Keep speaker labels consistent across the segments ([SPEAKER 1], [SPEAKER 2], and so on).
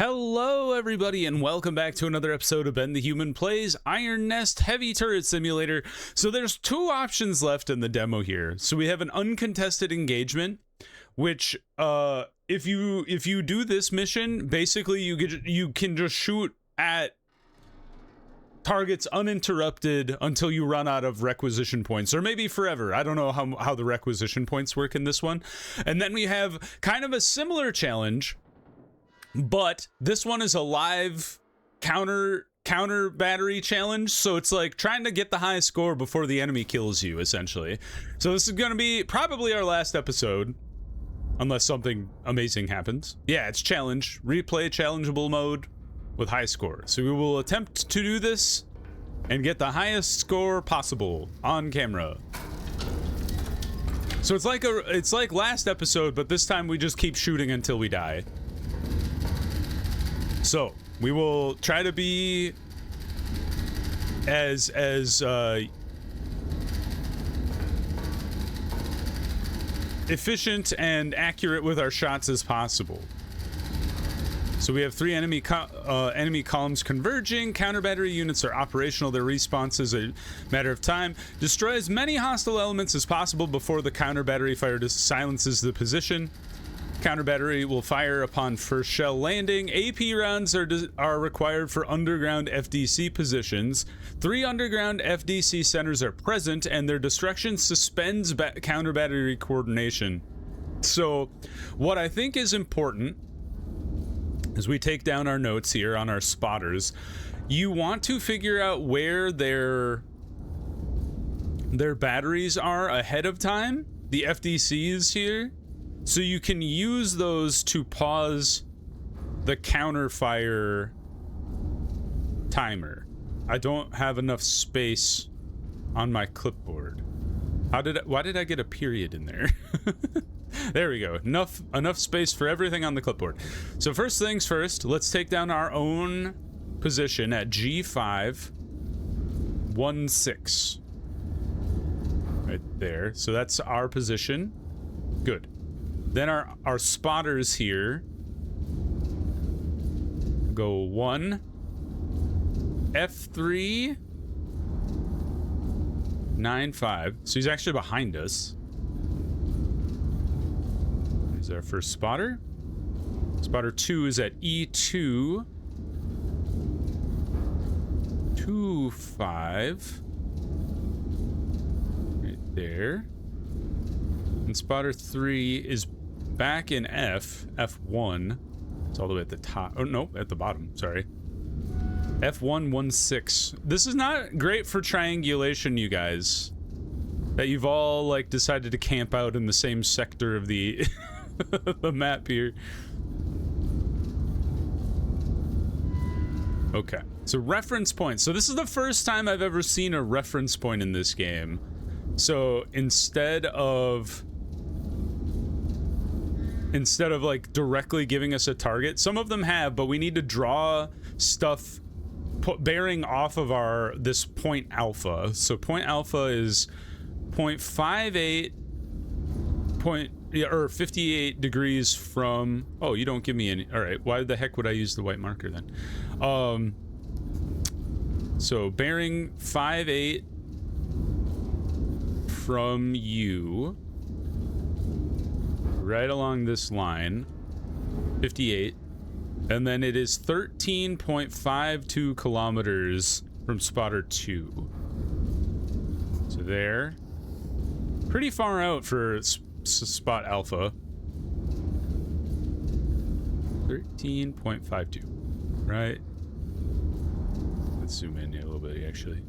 [SPEAKER 1] Hello everybody and welcome back to another episode of Ben the Human Plays Iron Nest Heavy Turret Simulator. So there's two options left in the demo here. So we have an uncontested engagement, which if you do this mission, basically you can just shoot at targets uninterrupted until you run out of requisition points, or maybe forever. I don't know how the requisition points work in this one. And then we have kind of a similar challenge, but this one is a live counter battery challenge, so it's like trying to get the highest score before the enemy kills you, essentially. So this is going to be probably our last episode, unless something amazing happens. Yeah, it's challenge, replay challengeable mode with high score. So we will attempt to do this and get the highest score possible on camera. So it's like last episode, but this time we just keep shooting until we die. So we will try to be as efficient and accurate with our shots as possible. So we have three enemy columns converging. Counter battery units are operational. Their response is a matter of time. Destroy as many hostile elements as possible before the counter battery fire silences the position. Counter battery will fire upon first shell landing. AP rounds are required for underground FDC positions. 3 underground FDC centers are present, and their destruction suspends counter battery coordination. So, what I think is important, as we take down our notes here on our spotters, you want to figure out where their batteries are ahead of time, the FDCs here, so you can use those to pause the counter fire timer. I don't have enough space on my clipboard. Why did I get a period in there? There we go. Enough space for everything on the clipboard. So first things first, let's take down our own position at G516. Right there. So that's our position. Good. Then our spotters here go 1, F3, 9-5. So he's actually behind us. There's our first spotter. Spotter 2 is at E2, 2-5. Right there. And spotter 3 is back in F1. It's all the way at the top. Oh, no, at the bottom. Sorry. F116. This is not great for triangulation, you guys. That you've all, like, decided to camp out in the same sector of the, the map here. Okay. So, reference points. So, this is the first time I've ever seen a reference point in this game. So, instead of like directly giving us a target, some of them have, but we need to draw stuff bearing off of this point alpha. So point alpha is 0.58 or 58 degrees from, oh, you don't give me any. All right, why the heck would I use the white marker then? So bearing 5.8 from you, right along this line, 58, and then it is 13.52 kilometers from spotter 2. So there, pretty far out for spot alpha. 13.52, right? Let's zoom in a little bit, actually.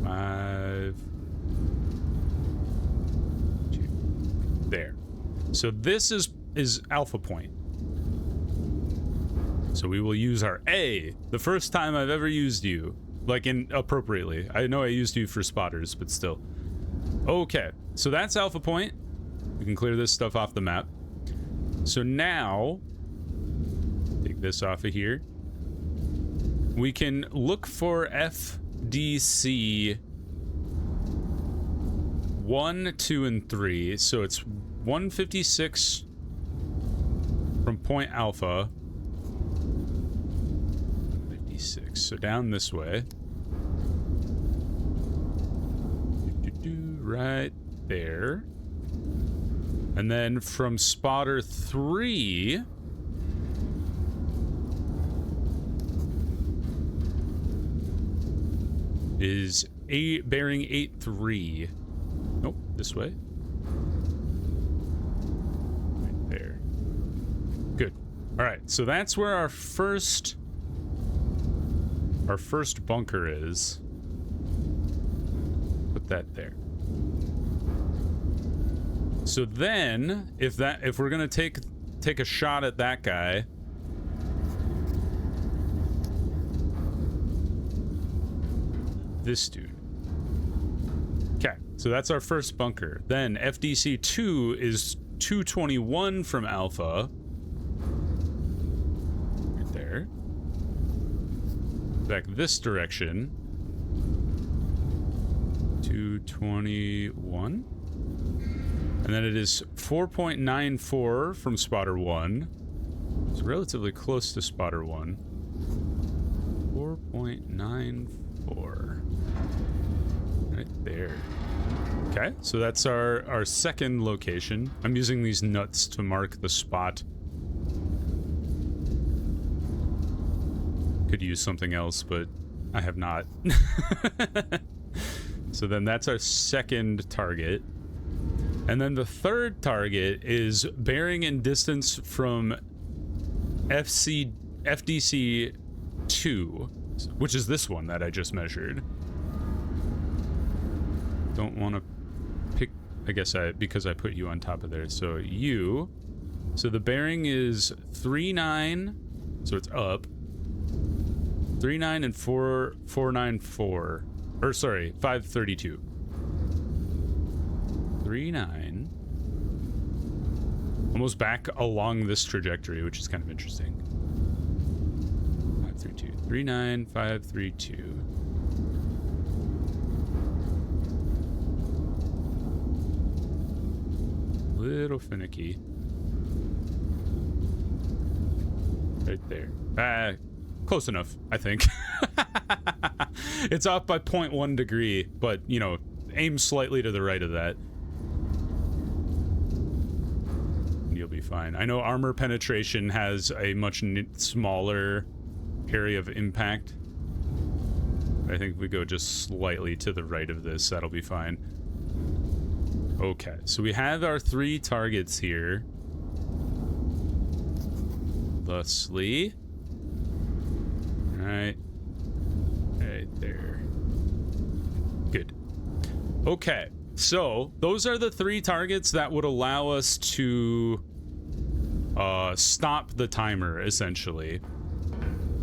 [SPEAKER 1] 5, 2, there. So this is alpha point. So we will use our A, the first time I've ever used you, like appropriately. I know I used you for spotters, but still. Okay, so that's alpha point. We can clear this stuff off the map. So now, take this off of here. We can look for FDC 1, 2, and 3. So it's 156 from point alpha, FD6. So down this way. Right there. And then from spotter 3... is bearing 8-3. Nope, this way. Right there. Good. All right, so that's where our first bunker is. Put that there. So then, if we're gonna take a shot at that guy. This dude. Okay, so that's our first bunker. Then FDC 2 is 221 from Alpha. Right there. Back this direction. 221. And then it is 4.94 from spotter 1. It's relatively close to spotter 1. 4.94. Right there. Okay, so that's our second location. I'm using these nuts to mark the spot. Could use something else, but I have not. So then that's our second target. And then the third target is bearing in distance from FDC 2, which is this one that I just measured. Don't want to pick, I guess because I put you on top of there. So you, so the bearing is 3.9, so it's up. 3.9 and 4.94, or sorry, 532. 3.9. Almost back along this trajectory, which is kind of interesting. 532. 3.9, 532. Little finicky. Right there. Close enough, I think. It's off by 0.1 degree, but, you know, aim slightly to the right of that. You'll be fine. I know armor penetration has a much smaller area of impact. I think we go just slightly to the right of this. That'll be fine. Okay, so we have our 3 targets here. Thusly. Right there. Good. Okay, so those are the 3 targets that would allow us to stop the timer, essentially.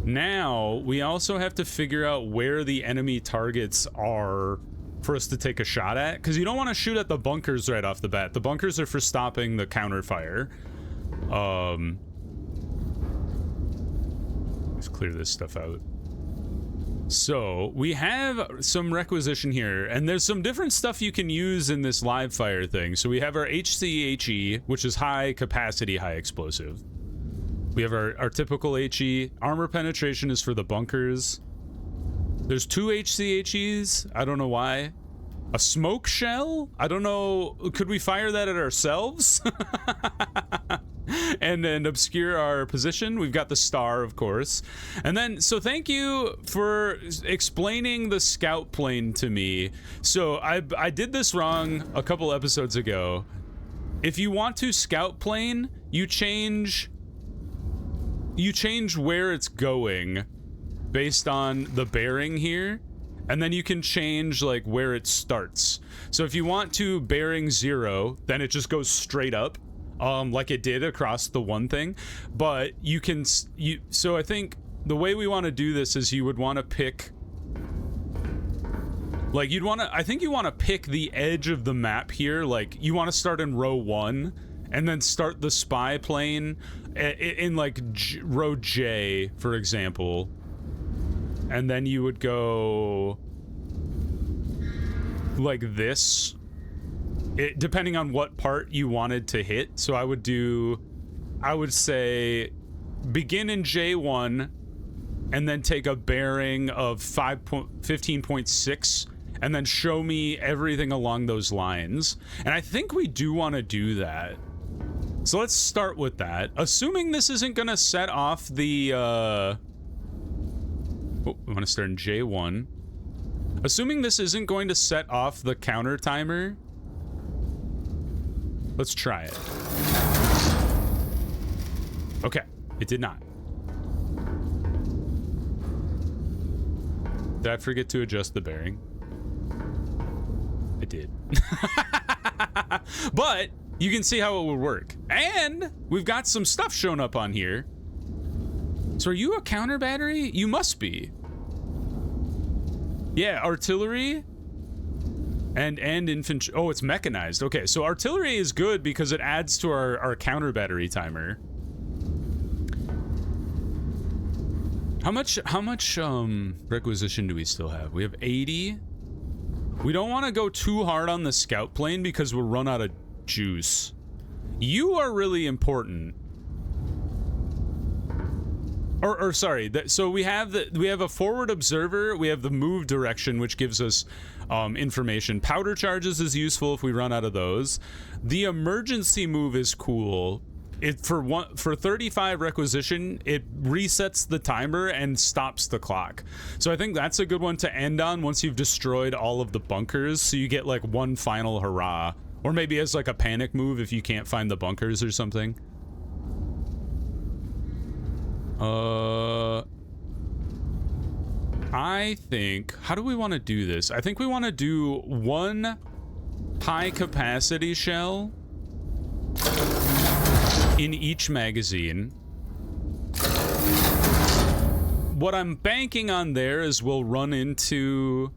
[SPEAKER 1] Now, we also have to figure out where the enemy targets are for us to take a shot at, because you don't want to shoot at the bunkers right off the bat. The bunkers are for stopping the counterfire. Let's clear this stuff out. So we have some requisition here, and there's some different stuff you can use in this live fire thing. So we have our HCHE, which is high capacity, high explosive. We have our typical HE. Armor penetration is for the bunkers. There's 2 HCHEs. I don't know why. A smoke shell? I don't know. Could we fire that at ourselves? and obscure our position. We've got the star, of course. And then, so thank you for explaining the scout plane to me. So I did this wrong a couple episodes ago. If you want to scout plane, you change where it's going based on the bearing here, and then you can change like where it starts. So if you want to bearing 0, then it just goes straight up, like it did across the one thing. But you can, so I think the way we want to do this is you would want to pick, like I think you want to pick the edge of the map here. Like you want to start in row 1 and then start the spy plane in like row J, for example. And then you would go like this, depending on what part you wanted to hit. So I would say begin in J1, and then take a bearing of 15.6 and then show me everything along those lines. And I think we do want to do that. So let's start with that. Assuming this isn't going to set off the... Oh, we want to start in J1. Assuming this isn't going to set off the counter timer, let's try it. Okay, it did not. Did I forget to adjust the bearing? I did. But you can see how it would work. And we've got some stuff shown up on here. So are you a counter battery? You must be. Yeah, artillery and infantry. Oh, it's mechanized. Okay, so artillery is good because it adds to our counter battery timer. How much requisition do we still have? We have 80. We don't want to go too hard on the scout plane because we'll run out of juice. You are really important. Or sorry, so we have a forward observer, we have the move direction, which gives us information. Powder charges is useful if we run out of those. The emergency move is cool. For 35 requisition, it resets the timer and stops the clock. So I think that's a good one to end on once you've destroyed all of the bunkers, so you get like one final hurrah. Or maybe as like a panic move if you can't find the bunkers or something. I think, how do we want to do this? I think we want to do one high capacity shell in each magazine. What I'm banking on there is we'll run into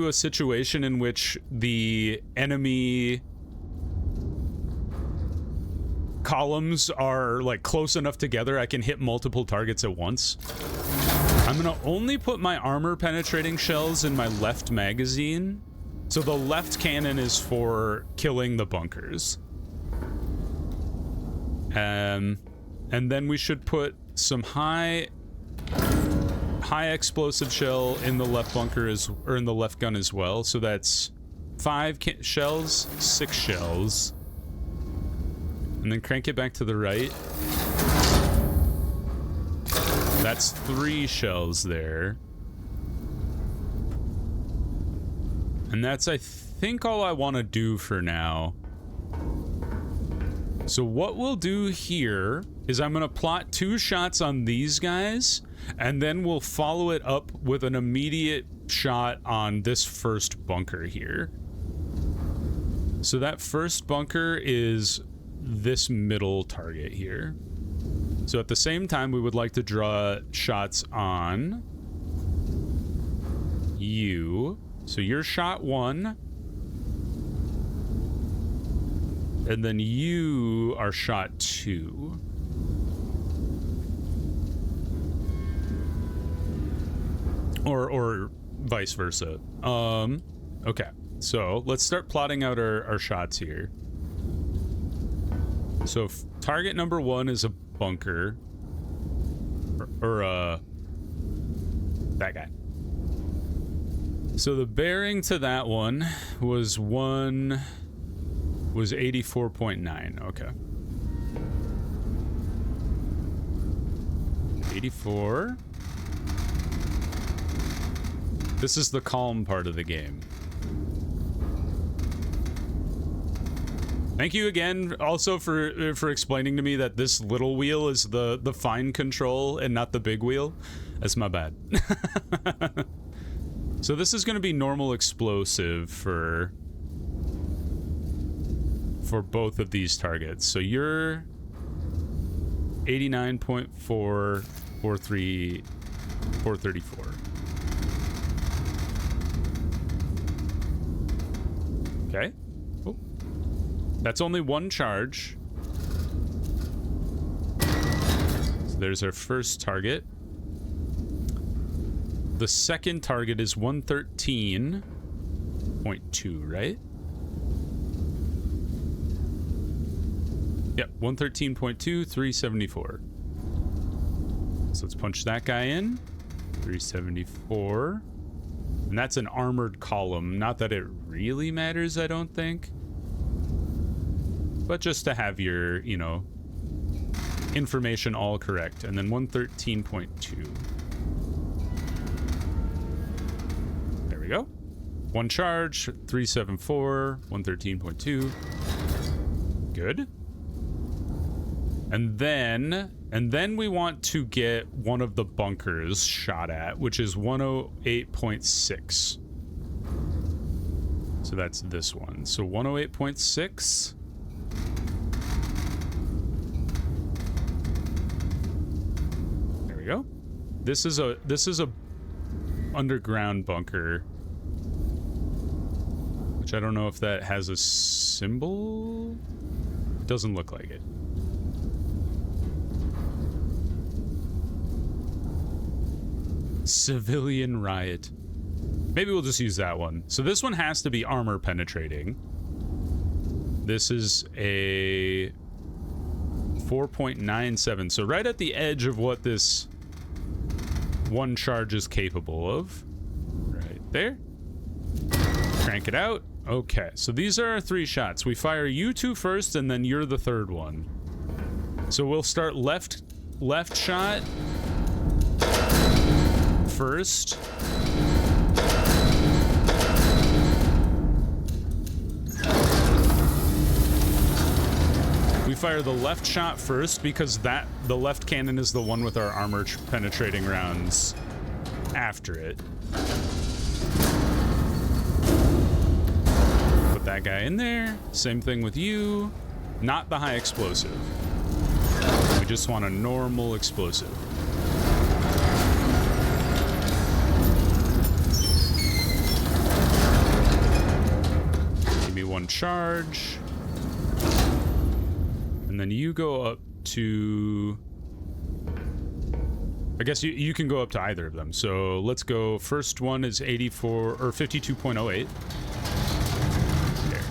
[SPEAKER 1] a situation in which the enemy columns are like close enough together I can hit multiple targets at once. I'm gonna only put my armor penetrating shells in my left magazine, so the left cannon is for killing the bunkers. And then we should put some high explosive shell in the left bunker or in the left gun as well. So that's 5 shells, 6 shells. And then crank it back to the right. That's 3 shells there. And that's, I think, all I want to do for now. So what we'll do here is I'm going to plot 2 shots on these guys, and then we'll follow it up with an immediate shot on this first bunker here. So that first bunker is this middle target here. So at the same time, we would like to draw shots on you. So you're shot 1. And then you are shot 2. Or vice versa. Okay. So let's start plotting out our shots here. So target number 1 is a bunker. Or that guy. So the bearing to that one was 84.9. Okay. 84. This is the calm part of the game. Thank you again also for explaining to me that this little wheel is the fine control and not the big wheel. That's my bad. So this is going to be normal explosive for both of these targets. So you're 89.434. Okay. Oh. That's only 1 charge. So there's our first target. The second target is 113.2, right? Yep, 113.2, 374. So let's punch that guy in. 374. And that's an armored column. Not that it really matters, I don't think. But just to have your, you know, information all correct. And then 113.2. There we go. One charge, 374, 113.2. Good. And then we want to get one of the bunkers shot at, which is 108.6. So that's this one. So 108.6. There we go. This is a underground bunker, which I don't know if that has a symbol. It doesn't look like it. Civilian riot. Maybe we'll just use that one. So this one has to be armor penetrating. This is a 4.97. So right at the edge of what this one charge is capable of. Right there. Crank it out. Okay, so these are our 3 shots. We fire you 2 first, and then you're the 3rd one. So we'll start left shot first. We fire the left shot first because the left cannon is the one with our armor penetrating rounds after it. Put that guy in there. Same thing with you. Not the high explosive. We just want a normal explosive. One charge, and then you go up to, I guess you can go up to either of them. So let's go. First one is 84 or 52.08. There.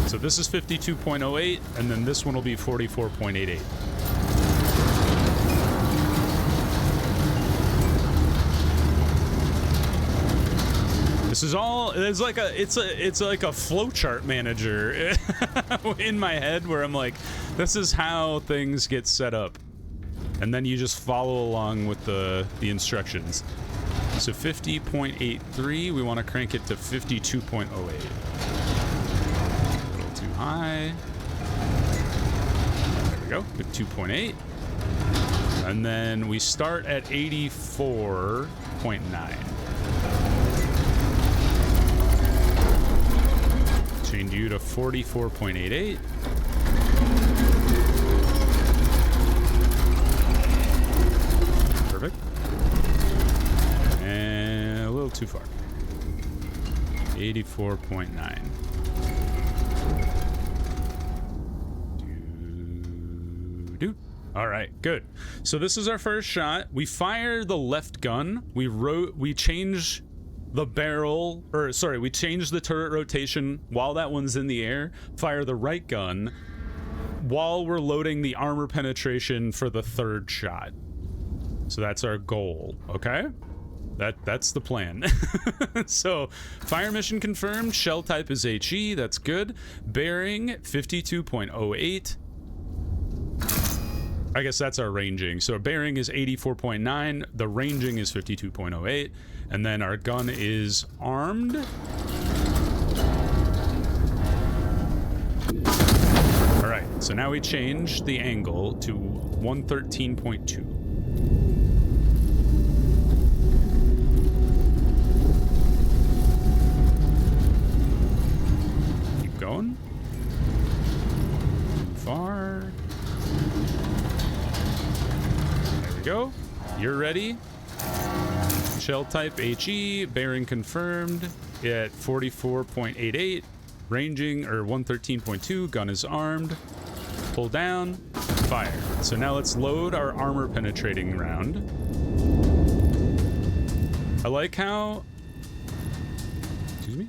[SPEAKER 1] So this is 52.08, and then this one will be 44.88. This is all, it's like a flowchart manager in my head where I'm like, this is how things get set up. And then you just follow along with the instructions. So 50.83, we want to crank it to 52.08. A little too high. There we go, good 2.8. And then we start at 84.9. Change you to 44.88. Perfect. And a little too far. 84.9. All right, good. So this is our first shot. We fire the left gun. We change the barrel, or sorry, we change the turret rotation while that one's in the air. Fire the right gun while we're loading the armor penetration for the 3rd shot. So that's our goal, okay? That's the plan. So fire mission confirmed. Shell type is HE. That's good. Bearing 52.08. I guess that's our ranging. So our bearing is 84.9. The ranging is 52.08. And then our gun is armed. All right, so now we change the angle to 113.2. Keep going. Too far. There we go. You're ready. Shell type HE, bearing confirmed at 44.88, ranging or 113.2, gun is armed, pull down, fire. So now let's load our armor penetrating round. I like how, excuse me?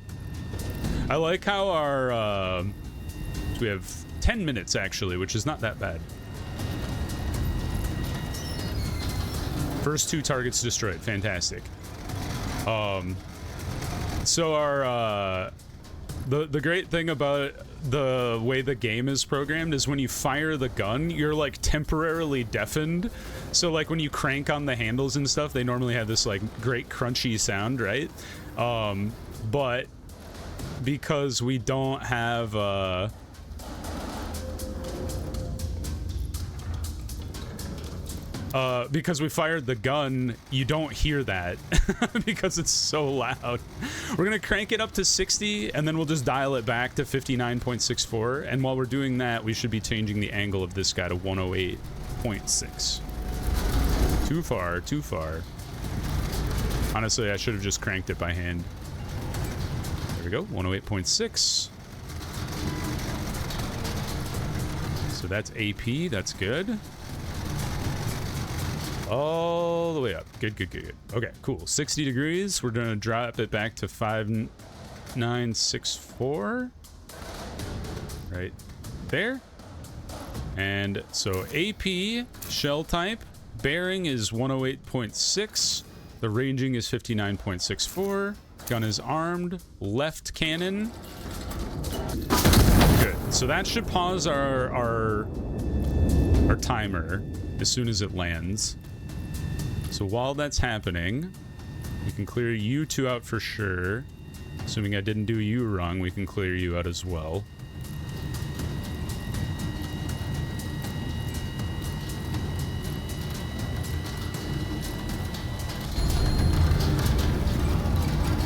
[SPEAKER 1] I like how our we have 10 minutes actually, which is not that bad. First 2 targets destroyed. Fantastic. So our the great thing about the way the game is programmed is when you fire the gun, you're like temporarily deafened. So like when you crank on the handles and stuff, they normally have this like great crunchy sound, right? But because we don't have because we fired the gun, you don't hear that because it's so loud. We're gonna crank it up to 60 and then we'll just dial it back to 59.64, and while we're doing that we should be changing the angle of this guy to 108.6. Too far, too far. Honestly, I should have just cranked it by hand. There we go, 108.6. So that's AP, that's good. All the way up. Good, good, good, good. Okay, cool. 60 degrees. We're gonna drop it back to 5964. Right there. And so AP, shell type, bearing is 108.6. The ranging is 59.64. Gun is armed. Left cannon. Good. So that should pause our timer as soon as it lands. So while that's happening, we can clear you 2 out for sure. Assuming I didn't do you wrong, we can clear you out as well.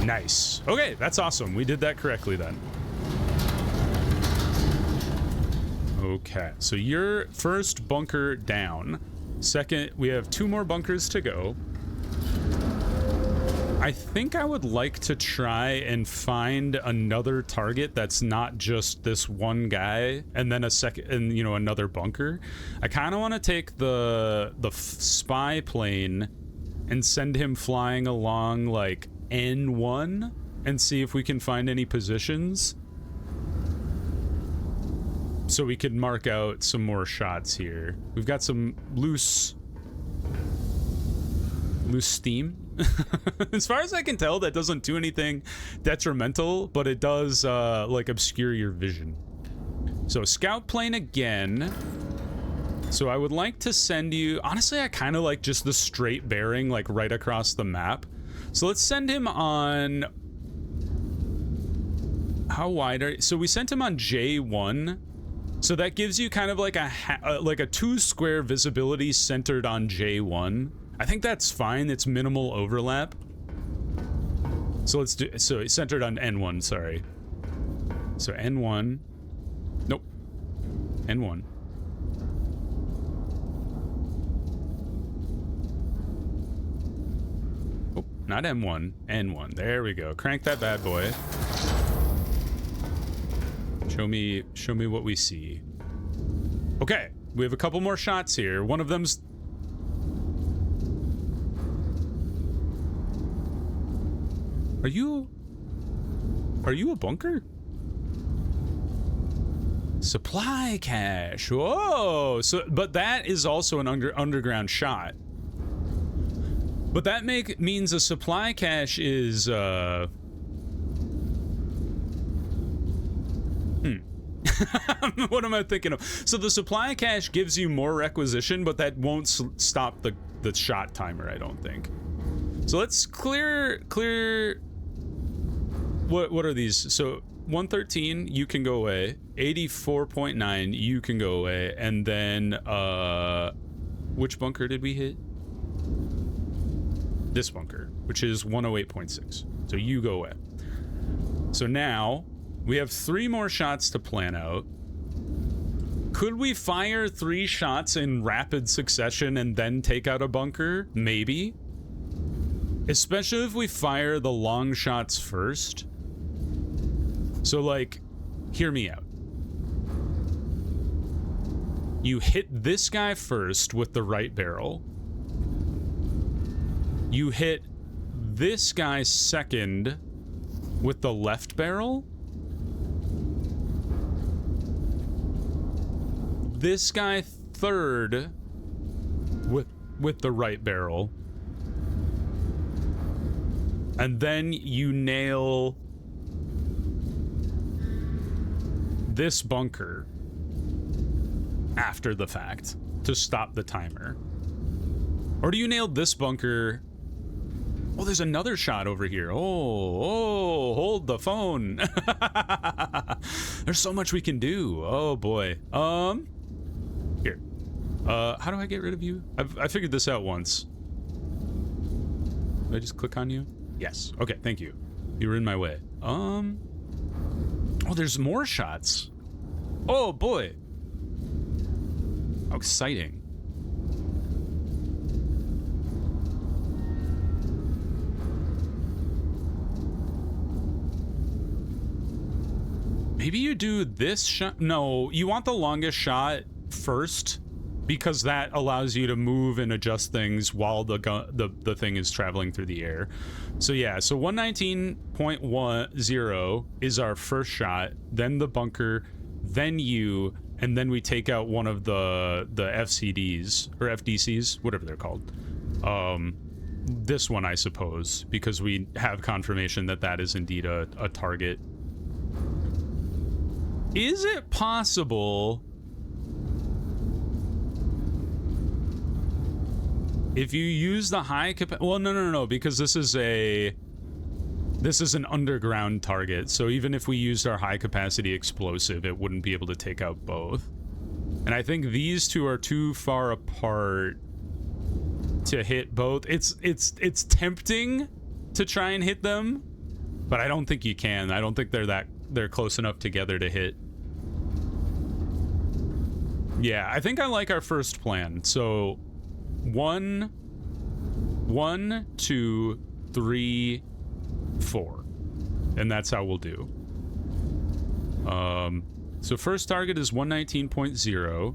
[SPEAKER 1] Nice. Okay, that's awesome. We did that correctly then. Okay, so your first bunker down. Second, we have 2 more bunkers to go. I think I would like to try and find another target that's not just this one guy and then a second, and you know, another bunker. I kind of want to take the spy plane and send him flying along like N1 and see if we can find any positions. So we could mark out some more shots here. We've got some loose steam. As far as I can tell, that doesn't do anything detrimental, but it does like obscure your vision. So scout plane again. So I would like to send you, honestly, I kind of like just the straight bearing like right across the map. So let's send him on, how wide are, so we sent him on J1. So that gives you kind of like a 2 square visibility centered on J1. I think that's fine. It's minimal overlap. So let's do, so it's centered on N1, sorry. So N1. Nope. N1. Oh, not M1. N1. There we go. Crank that bad boy. Show me what we see. Okay, we have a couple more shots here. One of them's... Are you a bunker? Supply cache. Whoa! So, but that is also an underground shot. But that means a supply cache is what am I thinking of? So the supply cache gives you more requisition, but that won't stop the shot timer, I don't think. So let's clear. What are these? So 113, you can go away. 84.9, you can go away. And then which bunker did we hit? This bunker, which is 108.6. So you go away. So now we have 3 more shots to plan out. Could we fire 3 shots in rapid succession and then take out a bunker? Maybe. Especially if we fire the long shots first. So, like, hear me out. You hit this guy first with the right barrel. You hit this guy second with the left barrel. this guy third with the right barrel. And then you nail this bunker after the fact to stop the timer. Or do you nail this bunker? Oh, there's another shot over here. Oh, hold the phone. There's so much we can do. Oh boy. Here. How do I get rid of you? I figured this out once. Did I just click on you? Yes. Okay, thank you. You were in my way. Oh, there's more shots. Oh boy. How exciting. Maybe you do this shot. No, you want the longest shot first because that allows you to move and adjust things while the thing is traveling through the air. So yeah, so 119.10 is our first shot, then the bunker, then you, and then we take out one of the FCDs or FDCs, whatever they're called. This one, I suppose, because we have confirmation that that is indeed a target. Is it possible if you use the high capacity? Well, no, because this is an underground target. So even if we used our high capacity explosive, it wouldn't be able to take out both. And I think these two are too far apart to hit both. It's tempting to try and hit them, but I don't think you can. I don't think they're close enough together to hit. Yeah, I think I like our first plan. So 1, 2, 3, 4. And that's how we'll do. So first target is 119.0.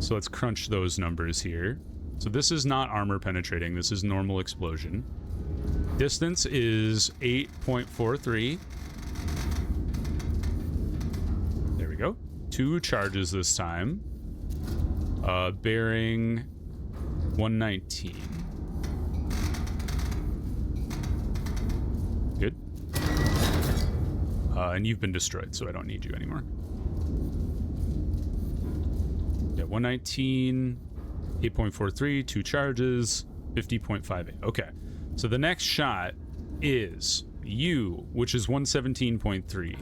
[SPEAKER 1] So let's crunch those numbers here. So this is not armor penetrating. This is normal explosion. Distance is 8.43. There we go. 2 charges this time. Bearing 119. Good. And you've been destroyed, so I don't need you anymore. Yeah, 119, 8.43, 2 charges, 50.58. Okay. So the next shot is you, which is 117.3.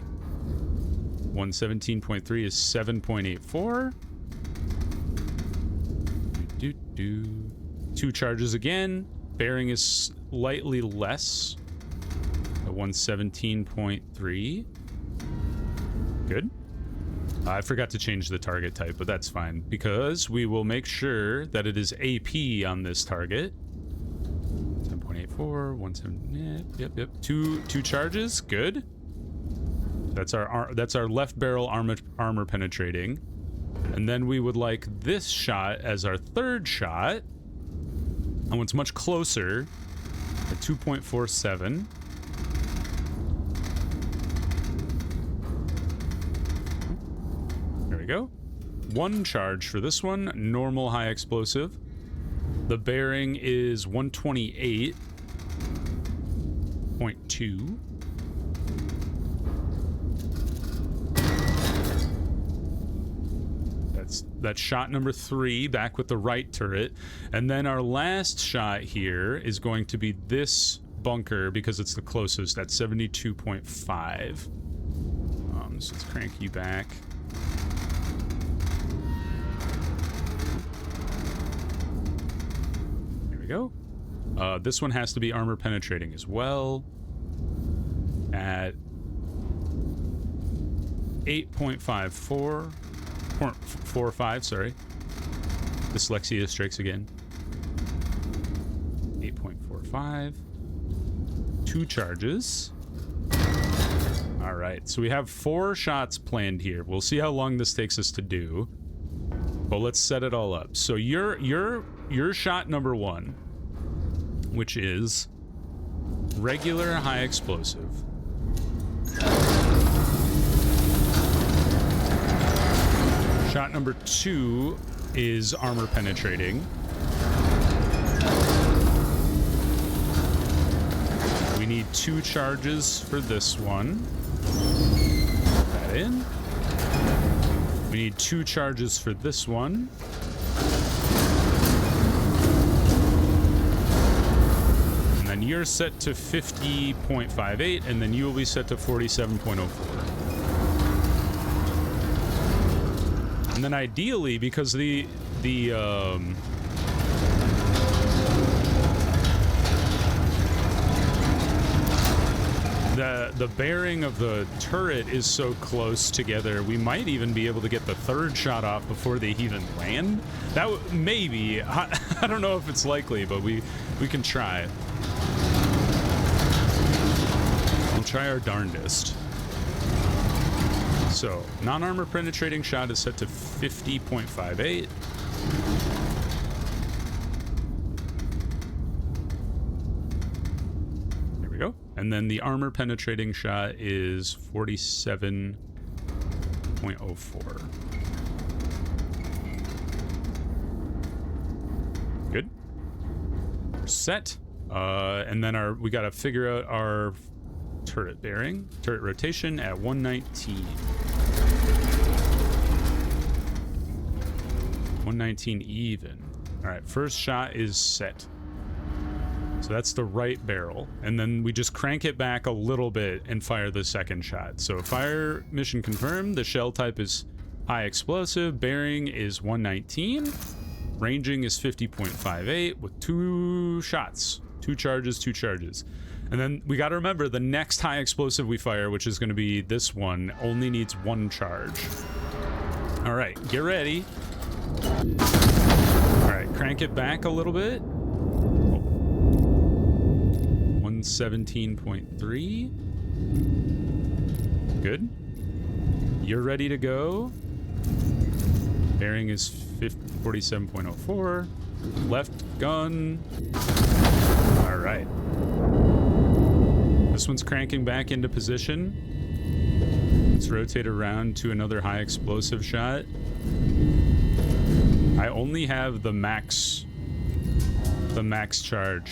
[SPEAKER 1] 117.3 is 7.84. 2 charges again. Bearing is slightly less. At 117.3. Good. I forgot to change the target type, but that's fine because we will make sure that it is AP on this target. 10.84, 17. Yep. 2 charges. Good. That's our left barrel armor penetrating. And then we would like this shot as our third shot. And one's much closer at 2.47. There we go. 1 charge for this one. Normal high explosive. The bearing is 128.2. That's shot number 3, back with the right turret. And then our last shot here is going to be this bunker because it's the closest at 72.5. So let's crank you back. There we go. This one has to be armor penetrating as well. At 8.54. 4.45, sorry. Dyslexia strikes again. 8.45. 2 charges. All right, so we have 4 shots planned here. We'll see how long this takes us to do. But let's set it all up. So your shot number 1, which is regular high explosive. shot number 2 is armor penetrating. We need 2 charges for this one. Put that in. We need 2 charges for this one. And then you're set to 50.58, and then you will be set to 47.04. And then ideally, because the bearing of the turret is so close together, we might even be able to get the 3rd shot off before they even land. That maybe. I don't know if it's likely, but we can try. We'll try our darndest. So, non-armor penetrating shot is set to 50.58. There we go. And then the armor penetrating shot is 47.04. Good. We're set. And then we gotta figure out our turret bearing, turret rotation at 119. 119 even. All right, first shot is set. So that's the right barrel. And then we just crank it back a little bit and fire the second shot. So fire mission confirmed. The shell type is high explosive. Bearing is 119. Ranging is 50.58 with 2 shots. 2 charges, 2 charges. And then we got to remember the next high explosive we fire, which is going to be this one, only needs 1 charge. All right, get ready. All right, crank it back a little bit. 117.3. Good. You're ready to go. Bearing is 47.04. Left gun. All right. This one's cranking back into position. Let's rotate around to another high explosive shot. I only have the max charge.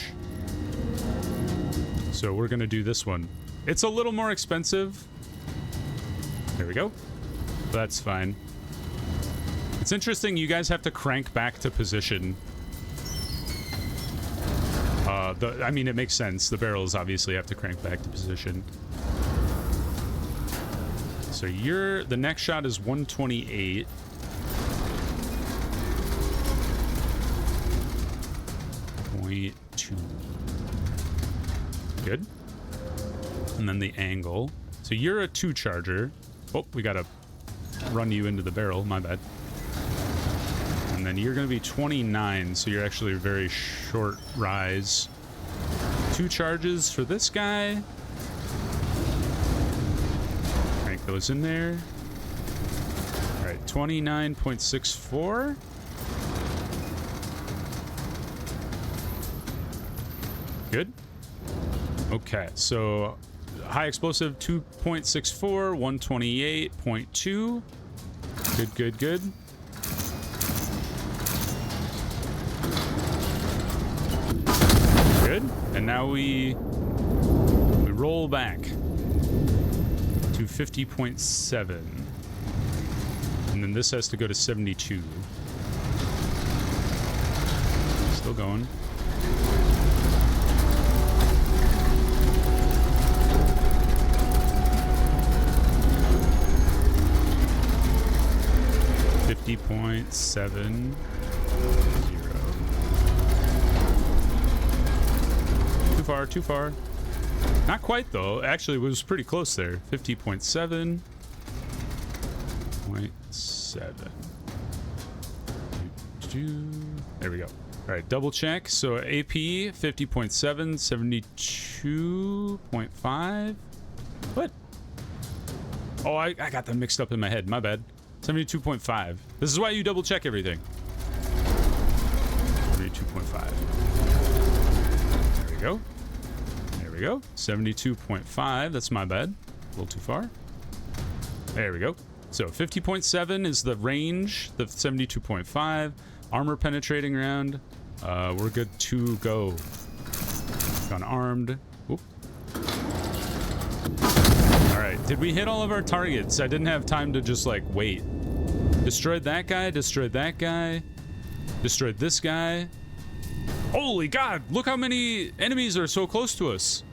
[SPEAKER 1] So we're gonna do this one. It's a little more expensive. There we go. That's fine. It's interesting, you guys have to crank back to position. I mean, it makes sense. The barrels obviously have to crank back to position. So the next shot is 128. .2. Good. And then the angle. So you're a 2 charger. Oh, we gotta run you into the barrel. My bad. And then you're gonna be 29, so you're actually a very short rise. 2 charges for this guy. Crank those in there. All right, 29.64. Good. Okay, so high explosive 2.64, 128.2. Good, good, good. Good. And now we roll back to 50.7. And then this has to go to 72. Still going. .70. Too far. Not quite though. Actually, it was pretty close there. 50.7. 0.7. There we go. All right, double check. So AP 50.7, 72.5. What? Oh, I got them mixed up in my head. My bad. 72.5. This is why you double check everything. 72.5. There we go. There we go. 72.5. That's my bad. A little too far. There we go. So 50.7 is the range, the 72.5. Armor penetrating round. We're good to go. Gun armed. Oop. Alright, did we hit all of our targets? I didn't have time to just, like, wait. Destroyed that guy, destroyed that guy. Destroyed this guy. Holy God, look how many enemies are so close to us.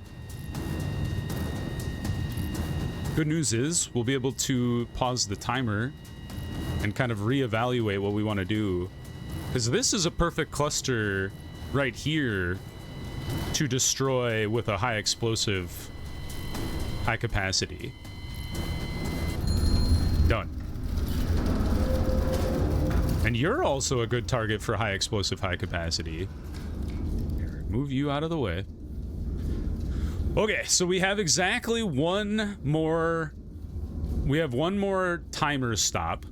[SPEAKER 1] Good news is, we'll be able to pause the timer and kind of reevaluate what we want to do. Because this is a perfect cluster right here to destroy with a high explosive, high capacity. Done. And you're also a good target for high explosive, high capacity. Here, move you out of the way. Okay, so we have exactly one more... We have one more timer stop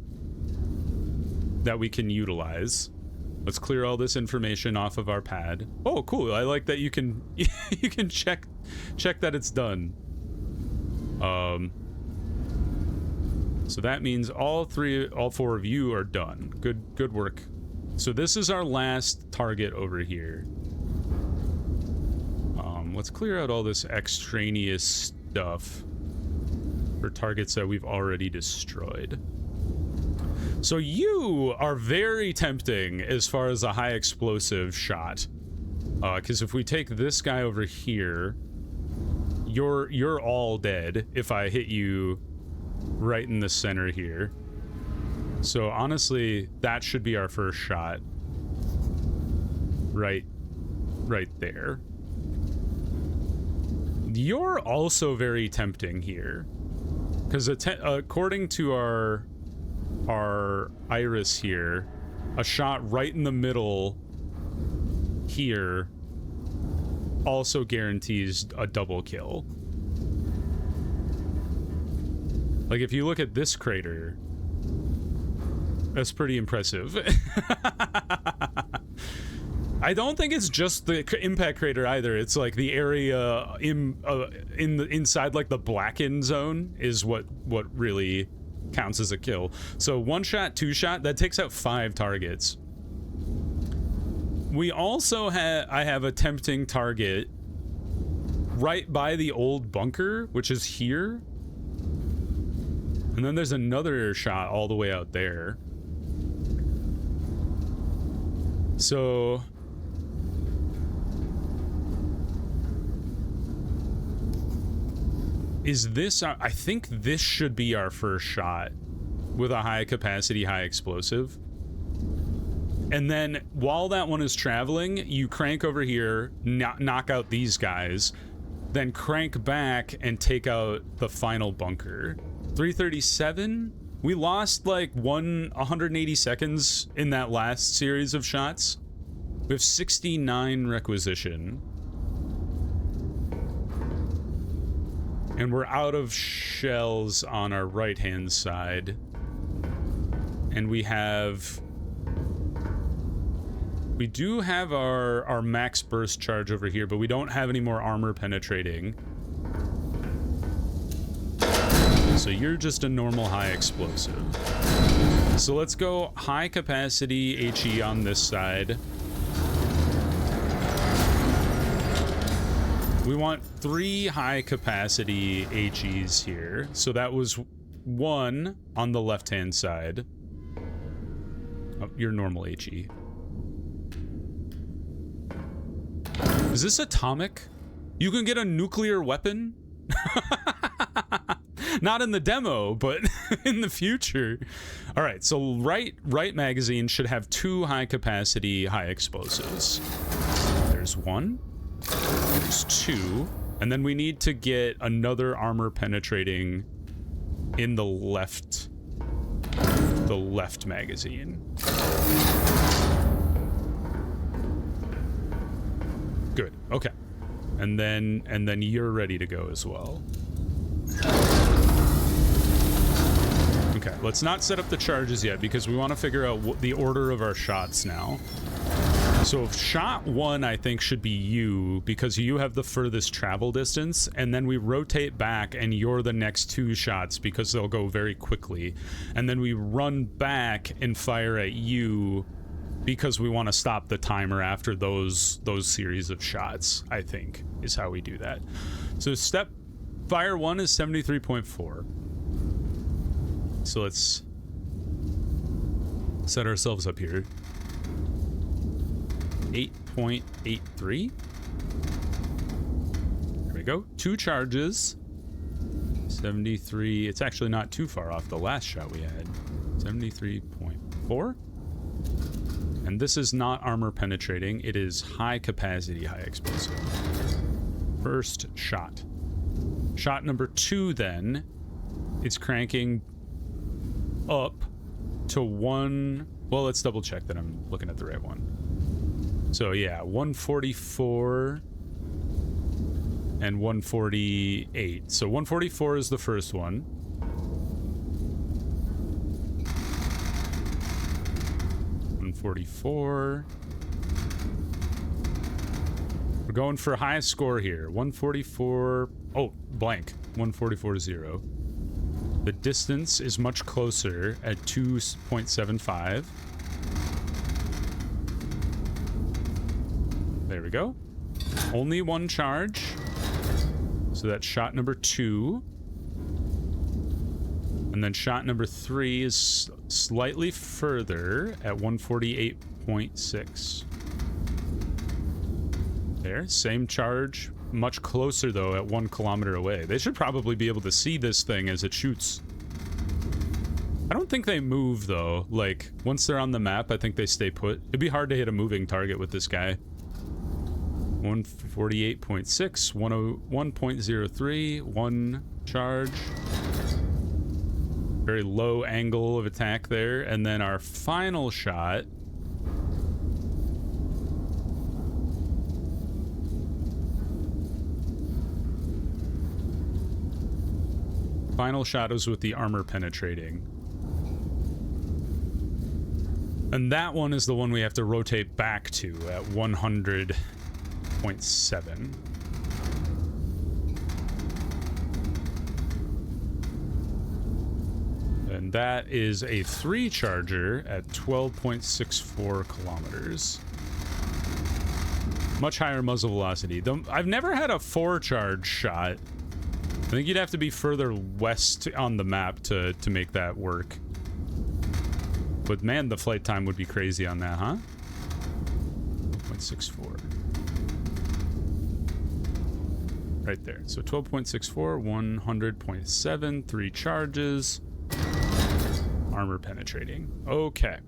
[SPEAKER 1] that we can utilize. Let's clear all this information off of our pad. Oh, cool. I like that you can you can check that it's done. So that means all four of you are done. Good work. So this is our last target over here. Let's clear out all this extraneous stuff for targets that we've already destroyed. So you are very tempting as far as a high explosive shot. Because if we take this guy over here, you're all dead if I hit you right in the center here. So honestly, that should be our first shot. Right there. You're also very tempting here. Because according to our iris here, a shot right in the middle here also guarantees a double kill. Like, if you look at this crater, that's pretty impressive. I don't think it's just the impact crater either. It's like the area inside like the blackened zone is what really counts as a kill. So one shot, two shot, that takes out 5 targets. We also I have a tempting target right by the old bunker, which is here. And then there's another shot all the way out there. So is this, I think this should be our first shot with a high capacity, high explosive. And then while that one is traveling, you crank over here, knock out these guys, then crank back and take out the final bunker. 337? We lost like 180 seconds in that last series of shots. We have 69 requisition. And we're out of shells on our right-hand side. And we do have our max burst charge over here, but we don't have any more armor penetrating. So you're just a normal high explosive. So let's go high capacity HE on this side. We want 3 high capacity HEs here. So that was 1 on the left-hand side. Oh, your normal HE. Is this atomic? You can get a nuclear weapon? Not in the demo, but in the future. All right, so right magazine should have 2 high capacity, high explosives. There's 1. There's 2. And then we need to get another armor penetrating in the left magazine. Good. Okay. And then you're ready to go as well. Okay, let's not set up the charges yet because we want to figure out the order of our shots now. So shot 1, I think, should be you, because you have the furthest travel distance, and then we rotate back and you're the next 2 shots because they'll go very quickly. And then we run back and fire at you because we want to stop the timer after those series of shots, I think, is how we do that. So fire 1 is 73.4. So let's set ourselves up here. 8.83. There we go. 2 charges. 73. It's actually not too far off the last shot we had. 73.4. And this is not armor penetrating. It is high capacity, high explosive. First shot. Shot number 2 then. It's cranking up to 1. Well, let's double check that I'm looking at the right one. So yeah, 144 and 148. So 144 is the first one. 144. We're going for a high score here. 144. Oh, blank. 144.0. The distance is much closer at 2.75. There we go. Only 1 charge. So that's shot number 2. And then shot number 3 is slightly further at 148.6. There, same charge. Much closer though at 1 kilometer away. They should probably be able to see this thing as it shoots. I don't think they move though. Like, once they're on the map, I think they stay put. It'd be hard to hit a moving target with this guy. 148.6, 101.03, 1 charge. Very low angle of attack there. And then our final shot. Final shot is with the armor penetrating. And that one is the one we have to rotate back to at 100.7. And that is a 3 charger at 12.64 kilometers. Much higher muzzle velocity. I've never had a 4 charge shot. I think you'd have to be further west on the map to make that work. But man, the flight time would be crazy on that, huh? 0.64. Right there. So 12.64, 100.7, 3 charges. Armor penetrating. Okay.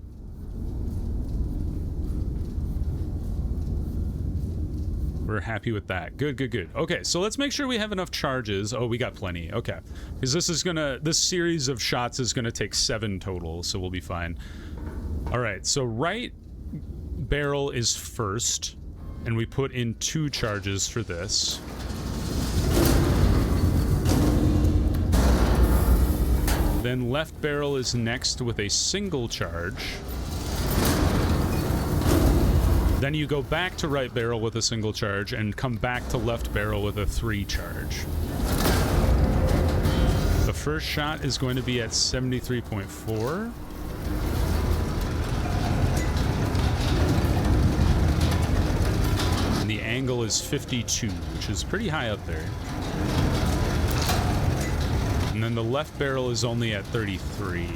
[SPEAKER 1] We're happy with that. Good, good, good. Okay, so let's make sure we have enough charges. Oh, we got plenty. Okay. Because this series of shots is gonna take 7 total, so we'll be fine. All right, so right barrel is first, and we put in 2 charges for this. Then left barrel is next with a single charge. Then you go back to right barrel with a single charge and come back to left barrel with a 3 charge. The first shot is going to be at 73.4. And the angle is 52, which is pretty high up there. And then the left barrel is only at 33.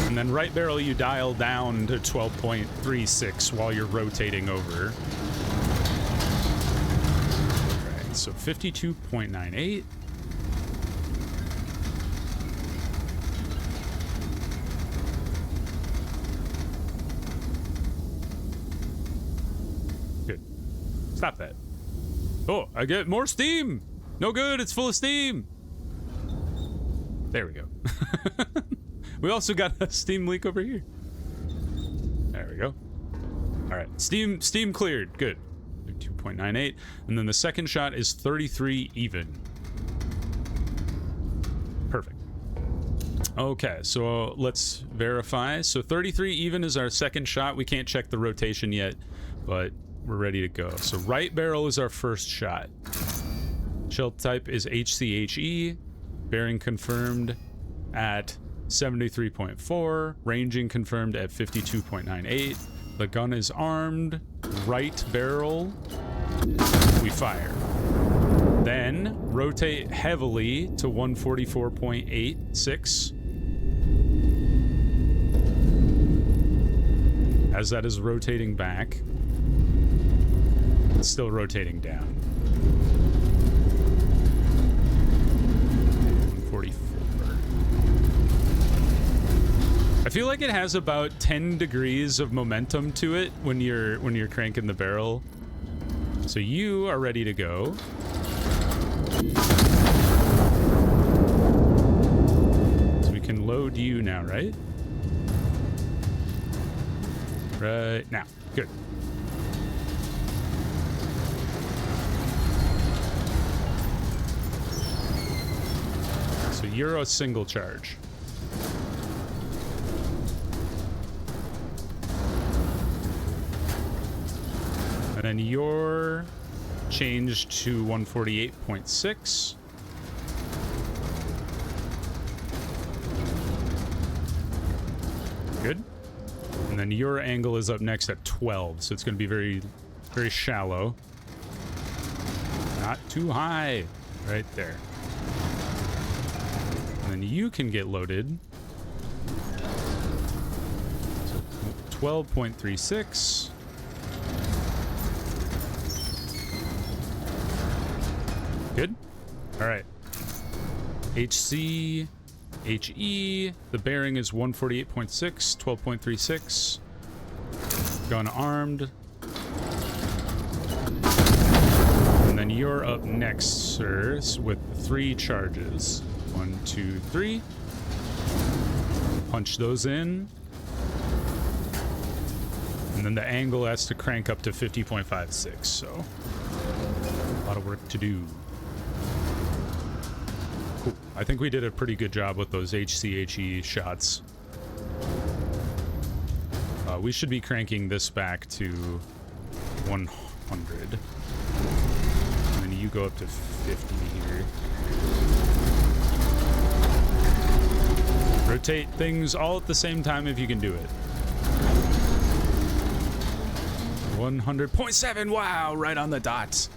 [SPEAKER 1] And then right barrel you dial down to 12.36 while you're rotating over. Alright, so 52.98. Good. Stop that. Oh, I get more steam! No good, it's full of steam! There we go. We also got a steam leak over here. There we go. Alright, steam cleared. Good. 2.98. And then the second shot is 33 even. Perfect. Okay, so let's verify. So 33 even is our second shot. We can't check the rotation yet, but we're ready to go. So right barrel is our first shot. Shell type is HCHE. Bearing confirmed at 73.4. Ranging confirmed at 52.98. The gun is armed. Right barrel. We fire. Then rotate heavily to 144.86. As that is rotating back, it's still rotating down. 144. I feel like it has about 10 degrees of momentum to it when you're cranking the barrel. So you are ready to go. So we can load you now, right? Right now. Good. So you're a single charge. And then you're changed to 148.6. Good. And then your angle is up next at 12, so it's going to be very, very shallow. Not too high. Right there. And then you can get loaded. So 12.36. Good. All right. HC, HE. The bearing is 148.6, 12.36. Gun armed. And then you're up next, sir, with 3 charges. 1, 2, 3. Punch those in. And then the angle has to crank up to 50.56, so a lot of work to do. Cool. I think we did a pretty good job with those HCHE shots. We should be cranking this back to 100. And then you go up to 50 here. Rotate things all at the same time if you can do it. 100.7, wow, right on the dot.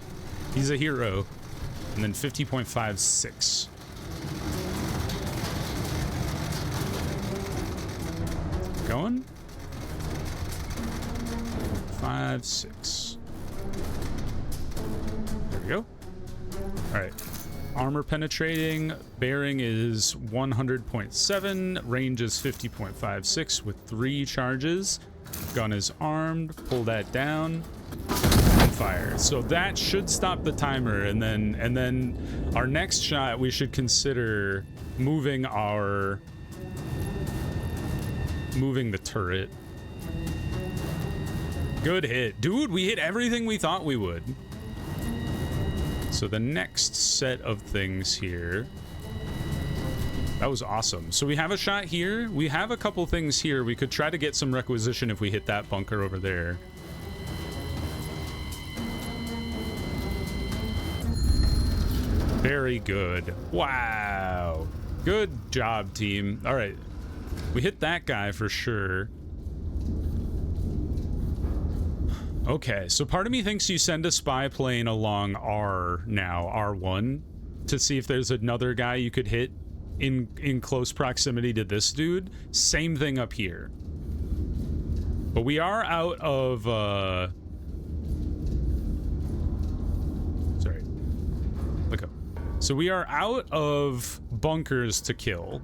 [SPEAKER 1] He's a hero. And then 50.56. Going. 5, 6. There we go. All right. Armor penetrating. Bearing is 100.7. Range is 50.56 with 3 charges. Gun is armed. Pull that down. And fire. So that should stop the timer. And then our next shot, we should consider moving the turret. Good hit. Dude, we hit everything we thought we would. So the next set of things here. That was awesome. So we have a shot here. We have a couple things here. We could try to get some requisition if we hit that bunker over there. Very good. Wow. Good job, team. All right. We hit that guy for sure. Okay, so part of me thinks you send a spy plane along R1, to see if there's another guy you could hit in close proximity to this dude. Same thing up here. But we are out of, sorry. Look up. So we are out of bunkers to kill.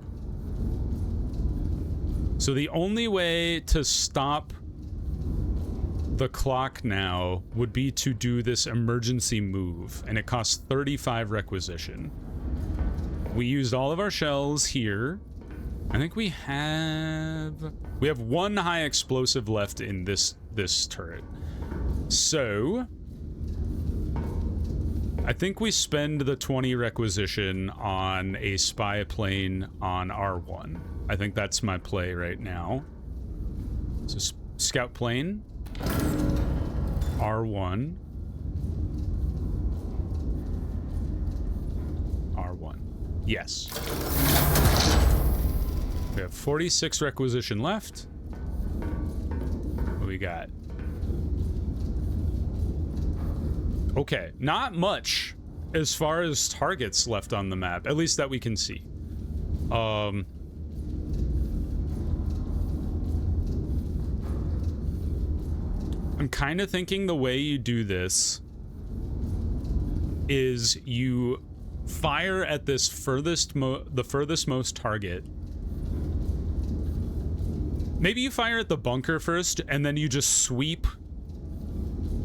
[SPEAKER 1] So the only way to stop the clock now would be to do this emergency move, and it costs 35 requisition. We used all of our shells here. I think we have 1 high explosive left in this turret. So I think we spend the 20 requisition on a spy plane on R1. I think that's my play right now. So scout plane, R1. R1. Yes. We have 46 requisition left. What we got? Okay, not much as far as targets left on the map, at least that we can see. I'm kind of thinking the way you do this is you fire at this the furthest most target. Maybe you fire at the bunker first, and then you just sweep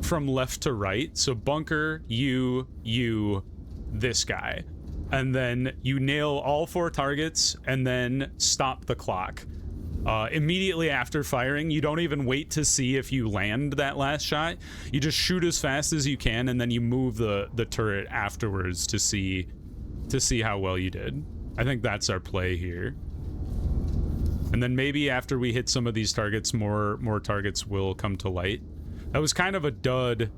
[SPEAKER 1] from left to right. So bunker, you, this guy. And then you nail all 4 targets, and then stop the clock. Immediately after firing, you don't even wait to see if you land that last shot. You just shoot as fast as you can, and then you move the turret afterwards to see how well you did. I think that's our play here. And then maybe after we hit some of these targets, more targets will come to light. That was kind of a dud.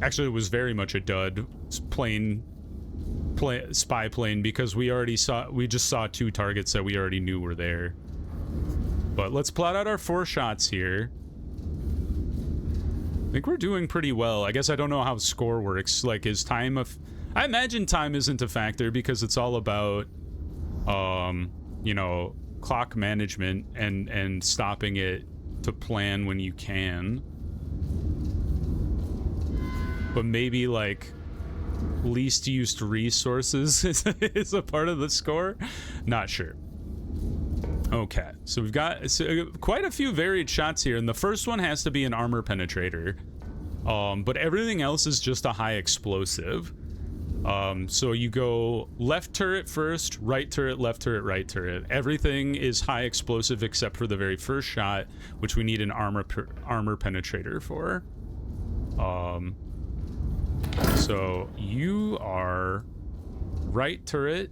[SPEAKER 1] Actually, it was very much a dud spy plane, because we just saw 2 targets that we already knew were there. But let's plot out our 4 shots here. I think we're doing pretty well. I guess I don't know how score works. Like, is time I imagine time isn't a factor, because it's all about, you know, clock management and stopping it to plan when you can. But maybe, like, least used resources is a part of the score? Not sure. Okay, so we've got quite a few varied shots here, and the first one has to be an armor penetrator. But everything else is just a high explosive. So you go left turret first, right turret, left turret, right turret. Everything is high explosive except for the very first shot, which we need an armor penetrator for. So you are right turret.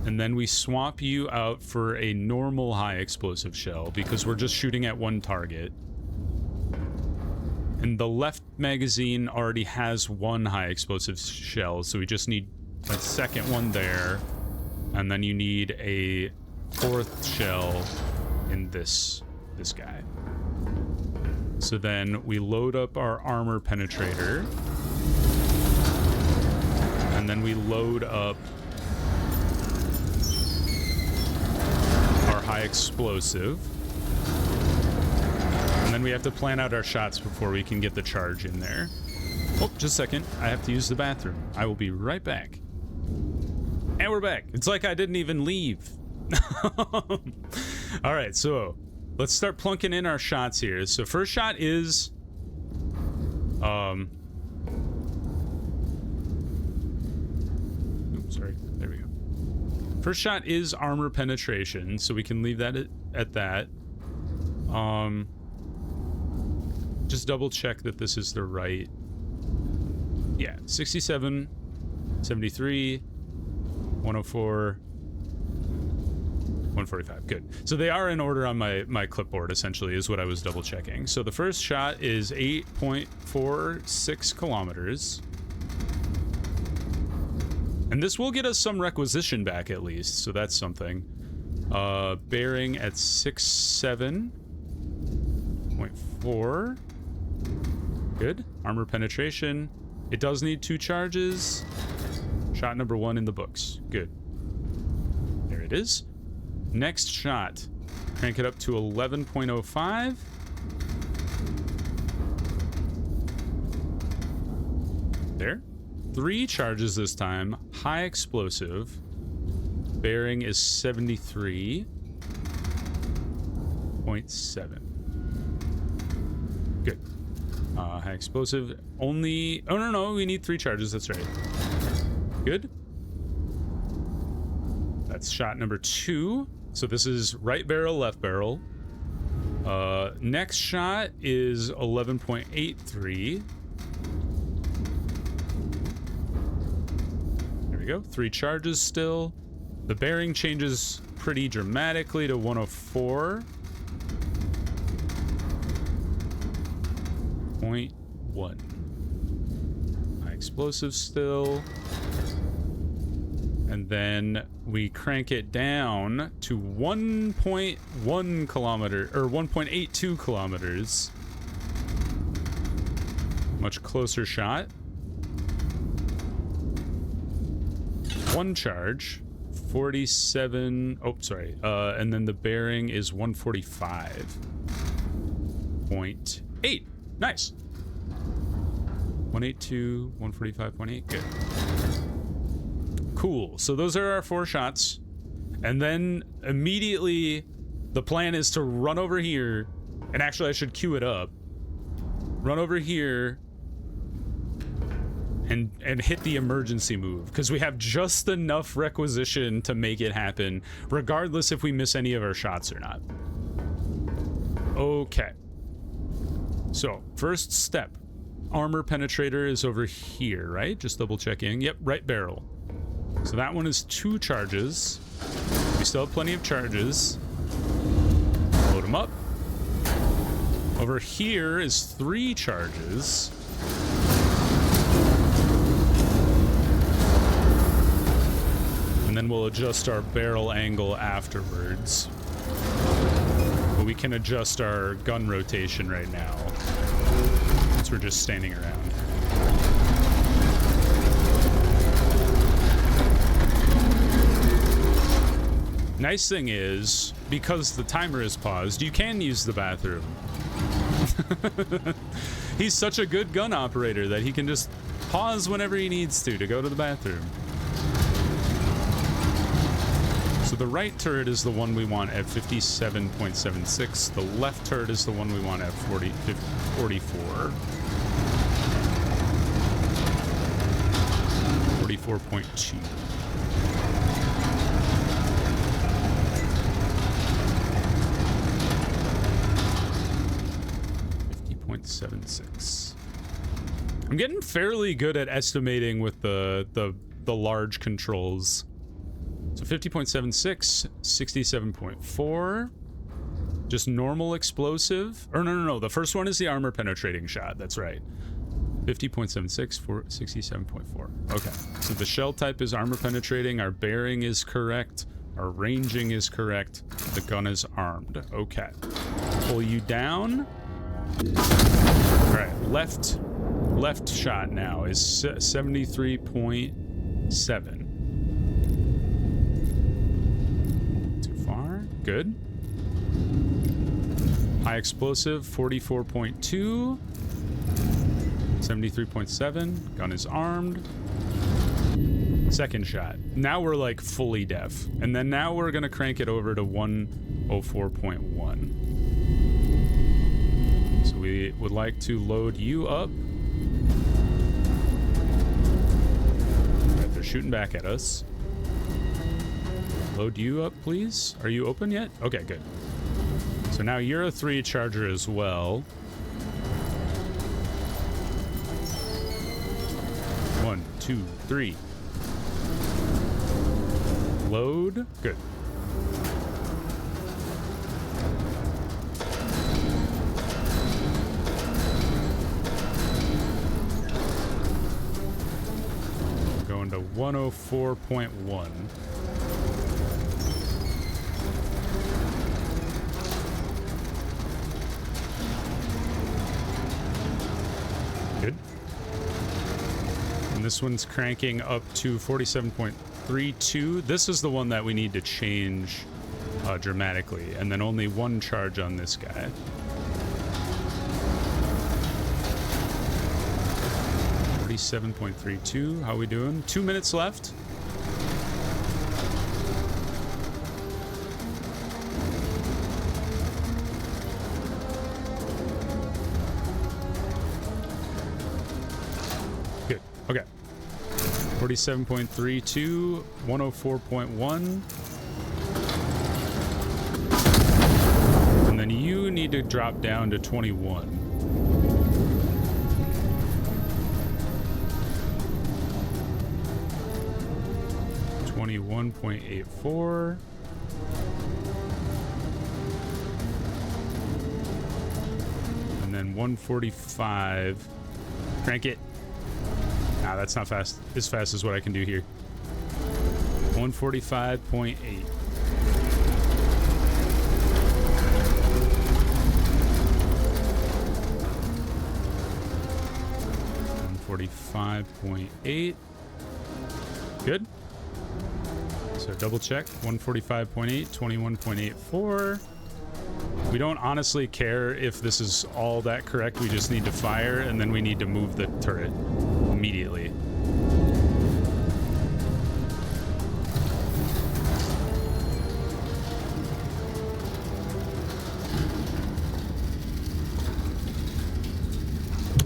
[SPEAKER 1] And then we swap you out for a normal high explosive shell, because we're just shooting at 1 target. And the left magazine already has 1 high explosive shell, so we just need a second one there. And then you need a 4th shell in this guy. So then we load up our armor penetrator. And then we load up our high explosive. And then we have to plan out our shots before we can get the charge in there. Oh, just a second. I have to use the bathroom. I will be right back. And we're back. It's like I didn't even leave. All right, so let's start plunking in our shots here. So first shot is oops, sorry. There we go. First shot is armor penetration, so we can leave that at that. Just double check that this is the right. Yeah, 67, 73, 104, 145. Good. So they are in order on my clipboard, essentially, is what I was double checking. So the first shot is 8.46 kilometers. And this will get us some requisition back, at least, so that's something. Bearing at 67.4. Good. Armor penetration. It does need 2 charges. Shot number 1 in the books. Good. There it is. Next shot. Crank it up to 11.05. There. 3 charges this time. High explosive. Bearing is 73.7. Good. High explosive. Only... Oh, no, we need 3 charges. That's right. Good. That's shot number 2. So this is right barrel, left barrel. Next shot is 11.83. There we go. 3 charges still. The bearing changes pretty dramatically to 104.1. High explosive still. And then we crank it down to 1.1 kilometer, or 1.82 kilometers. Much closer shot. 1 charge. 47. Oh, sorry. And then the bearing is 145.8. Nice. 182, 145.8. Good. Cool. So those are our 4 shots. And then immediately the plan is to run over here. And actually I should queue it up. Run over here and hit the emergency move, because we have just enough requisition to make it happen, regardless if we miss any of our shots or not. Okay. So first step, armor penetrator is over here, right? Just double checking. Yep, right barrel. So that one is 2 charges. We still have plenty of charges. Load them up. Over here is 3 charges. And then we'll adjust our barrel angle afterwards. But we can adjust our gun rotation right now, since we're just standing around. Nice thing is, because the timer is paused, you can use the bathroom. He's such a good gun operator that he can just pause whenever he needs to go to the bathroom. So the right turret is the one we want at 57.76. The left turret is the one we want at 44. 44.2. 50.76. I'm getting fairly good at estimating with the large controls. So 50.76, 67.4, just normal explosive. Or no, the first one is the armor penetrating shot. That's right. 50.76 for 67.4. Okay, so the shell type is armor penetrating. Our bearing is correct. Our ranging is correct. The gun is armed. Okay. Pull you down. All right, left shot now is 73.7. Good. High explosive, 44.2. 73.7. Gun is armed. Second shot. Now we're like fully deaf. And then now we're going to crank it over to 104.1. So we would like to load you up. Right, they're shooting back at us. Load you up, please. Are you open yet? Okay, good. So now you're a 3 charger as well. 1, 2, 3. Load. Good. We're going to 104.1. Good. And this one's cranking up to 47.32. This is the one that we need to change dramatically, and then only 1 charge on this guy. $47.32. How we doing? 2 minutes left. Good. Okay. 47.32, 104.1. And then you need need to drop down to 21. 21.84. And then 145. Crank it. Ah, that's not fast. As fast as what I can do here. 145.8. 145.8. Good. So double check. 145.8, 21.84. We don't honestly care if this is all that correct. We just need to fire, and then we need to move the turret immediately.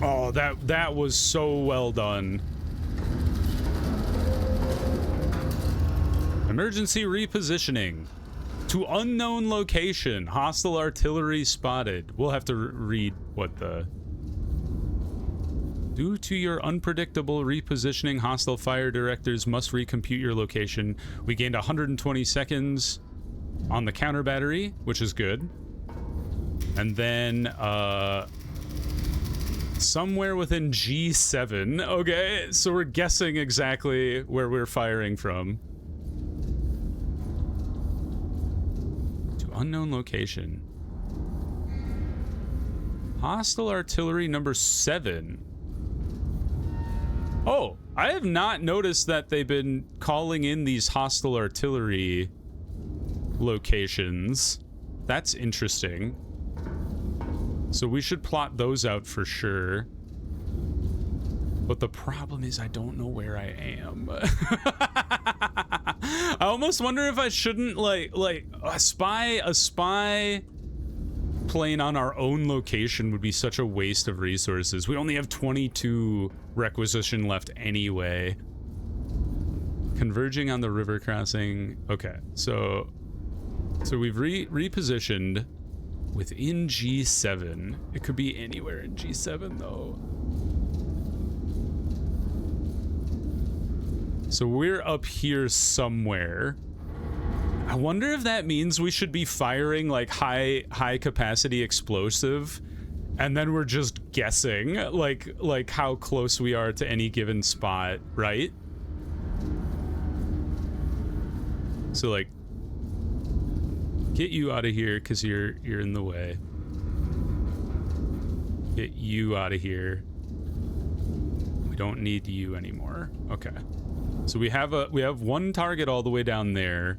[SPEAKER 1] Oh, that was so well done. Emergency repositioning. To unknown location. Hostile artillery spotted. We'll have to read what the... Due to your unpredictable repositioning, hostile fire directors must recompute your location. We gained 120 seconds on the counter battery, which is good. And then, somewhere within G7. Okay, so we're guessing exactly where we're firing from. To unknown location. Hostile artillery number 7. Oh, I have not noticed that they've been calling in these hostile artillery locations. That's interesting. So we should plot those out for sure. But the problem is I don't know where I am. I almost wonder if I shouldn't like a spy plane on our own location would be such a waste of resources. We only have 22 requisition left anyway. Converging on the river crossing. Okay, so we've repositioned within G7. It could be anywhere in G7 though. So we're up here somewhere. I wonder if that means we should be firing like high capacity explosive, and then we're just guessing like how close we are to any given spot, right? So like, get you out of here because you're in the way. Get you out of here. We don't need you anymore. Okay. So we have one target all the way down there.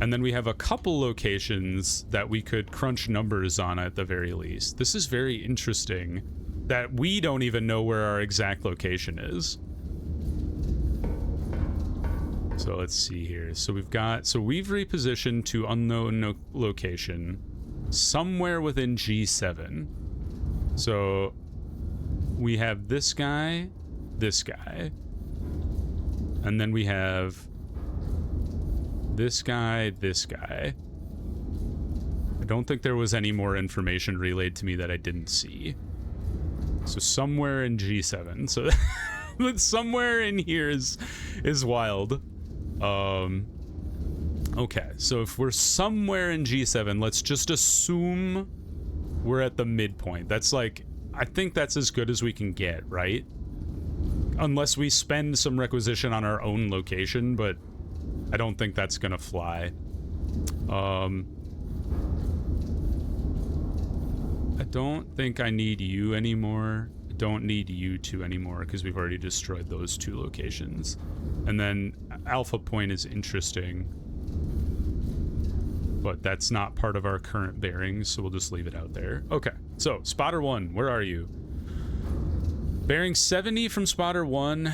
[SPEAKER 1] And then we have a couple locations that we could crunch numbers on at the very least. This is very interesting that we don't even know where our exact location is. So let's see here. So we've repositioned to unknown location somewhere within G7. So we have this guy, and then we have this guy. I don't think there was any more information relayed to me that I didn't see. So somewhere in G7. So somewhere in here is wild. Okay, so if we're somewhere in G7, let's just assume we're at the midpoint. That's like, I think that's as good as we can get, right? Unless we spend some requisition on our own location, but I don't think that's gonna fly. I don't think I need you anymore. I don't need you two anymore because we've already destroyed those two locations. And then Alpha Point is interesting, but that's not part of our current bearings, so we'll just leave it out there. Okay, so Spotter 1, where are you? Bearing 70 from Spotter 1.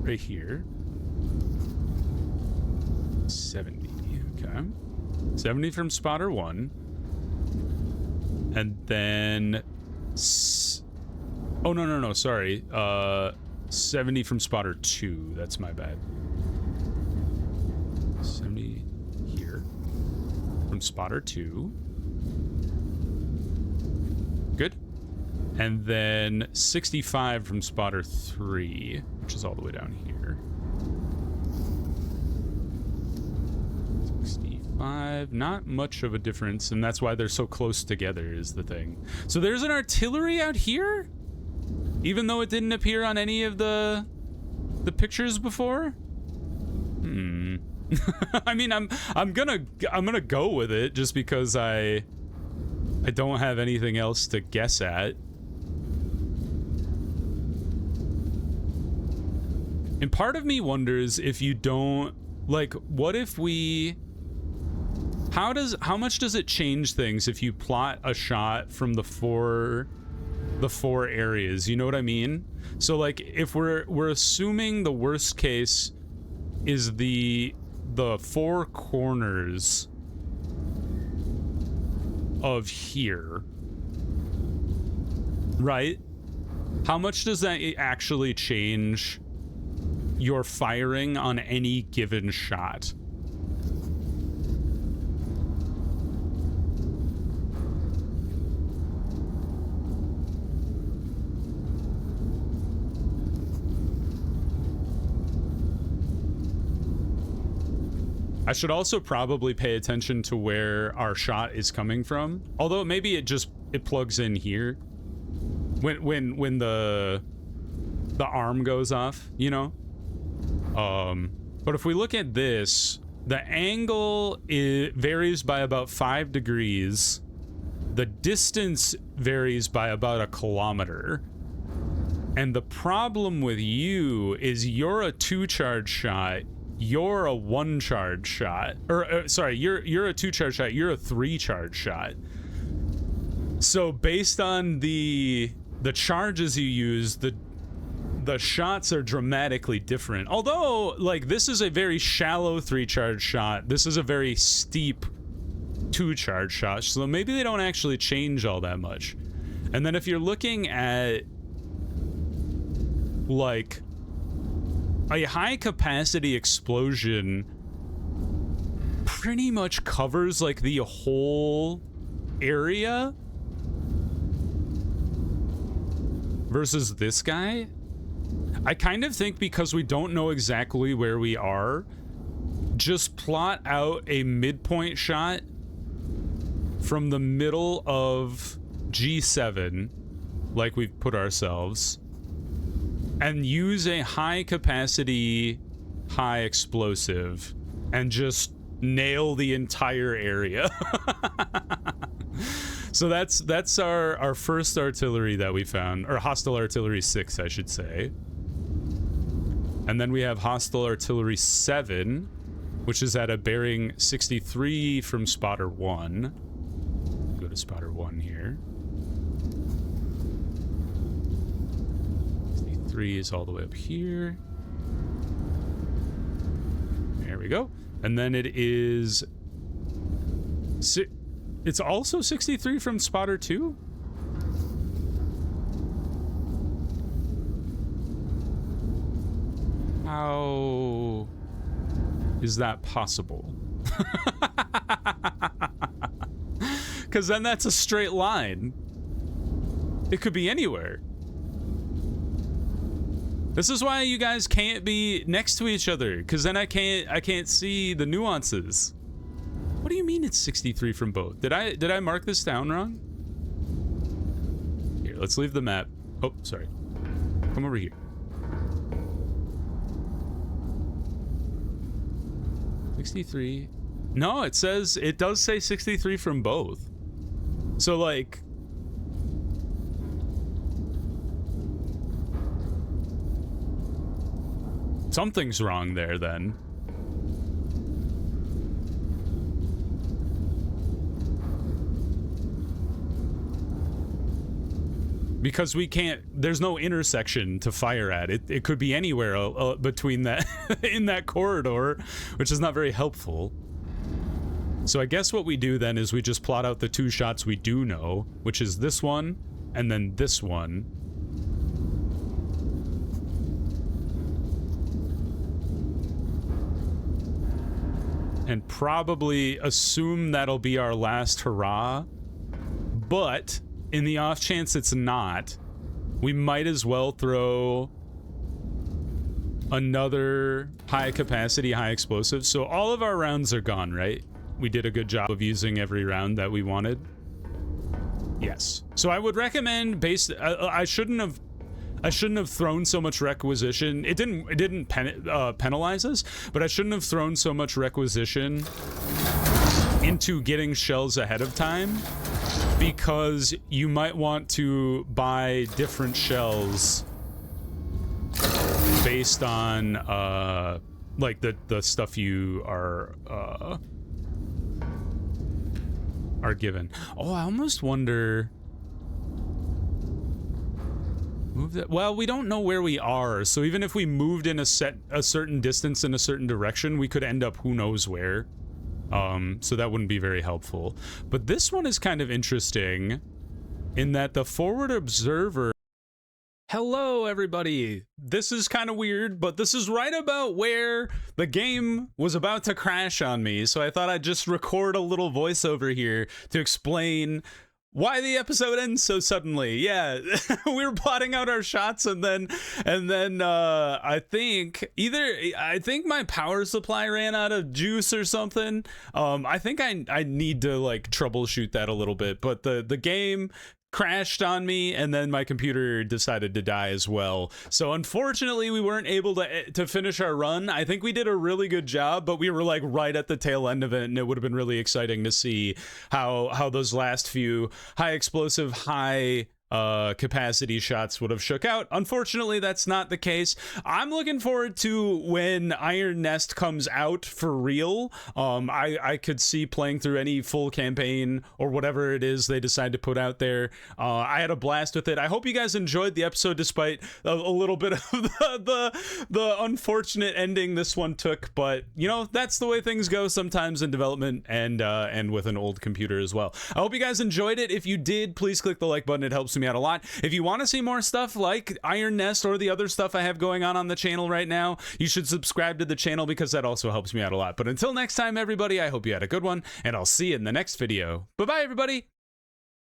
[SPEAKER 1] Right here. 70, okay. 70 from Spotter 1. And then... Oh, no, sorry. 70 from Spotter 2. That's my bad. 70 here. From from spotter 2. Good. And then 65 from spotter 3, which is all the way down here. 65, not much of a difference, and that's why they're so close together is the thing. So there's an artillery out here? Even though it didn't appear on any of the pictures before? I mean, I'm gonna go with it just because I don't have anything else to guess at. And part of me wonders if you don't, like, what if we, how much does it change things if you plot a shot from the four areas? You know what I mean? So like, if we're assuming the worst case is the 4 corners of here, right? How much does that actually change your firing on any given shot? I should also probably pay attention to where our shot is coming from. Although maybe it plugs in here when the arm goes off, you know? But if we look at this, the angle varies by about 5 degrees. The distance varies by about 1 kilometer. And the problem with you is you're a 2-charge shot. You're a 1-charge shot, or sorry, you're a 2-charge shot. You're a 3-charge shot. So based on the charges you use, the shots are dramatically different. Although, like, this is a very shallow 3-charge shot. This is a very steep 2-charge shot. So maybe they don't actually change all that much. And then if you're looking at, like, a high capacity explosion pretty much covers like the whole area versus this guy. I kind of think because we don't know exactly where we are, just plot out a midpoint shot from the middle of G7 like we've put ourselves, and use a high capacity, high explosive, and just nail the entire area. So that's our first artillery that we found, or hostile artillery 6, I should say. And then we have hostile artillery 7, which is at a bearing 63 from spotter 1. Go to spotter 1 here. 3 is all the way up here. There we go. And then it is... It's also 63 from spotter 2? How is that possible? Because then that's a straight line. It could be anywhere. This is why you guys can't be next to each other, because then I can't see the nuances. What do you mean it's 63 from both? Did I mark this down wrong? Here, let's leave the map. Oh, sorry. Come over here. 63. No, it does say 63 from both. So like, something's wrong there then. Because we can't, there's no intersection to fire at. It could be anywhere between that, in that corridor, which is not very helpful. So I guess what we do then is we just plot out the 2 shots we do know, which is this one, and then this one. and probably assume that'll be our last hurrah. But in the off chance it's not, we might as well throw another high capacity, high explosive. So all of our rounds are gone, right? We did a good job of using every round that we wanted. Yes. So I would recommend I shouldn't have thrown so much requisition. It didn't penalize us, but I shouldn't have thrown so much requisition into getting shells ahead of time, because you might want to buy different shells based on like the stuff you are given. Oh, I almost wonder. Move that. Well, we don't know where we are, so even if we moved in a certain distance in a certain direction, we could end up who knows where. So that wouldn't be very helpful. But this one is kind of interesting in that the forward observer. Hello, everybody. This is kind of weird, but this is right about where the game was about to crash on me. So I thought I'd just record a little voiceover here to explain why the episode ends so suddenly. Yeah, we were plotting out our shots, and then I think my power supply ran out of juice or something. I think I need to like troubleshoot that a little bit, but the game crashed on me, and then my computer decided to die as well. So unfortunately we weren't able to finish our run. I think we did a really good job, but we were like right at the tail end of it, and it would have been really exciting to see how those last few high explosive, high capacity shots would have shook out. Unfortunately, that's not the case. I'm looking forward to when Iron Nest comes out for real. I could see playing through any full campaign or whatever it is they decide to put out there. I had a blast with it. I hope you guys enjoyed the episode despite a little bit of the unfortunate ending this one took, but you know, that's the way things go sometimes in development, and with an old computer as well. I hope you guys enjoyed it. If you did, please click the like button. It helps me out a lot. If you want to see more stuff like Iron Nest or the other stuff I have going on the channel right now, you should subscribe to the channel, because that also helps me out a lot. But until next time, everybody, I hope you had a good one, and I'll see you in the next video. Bye-bye, everybody.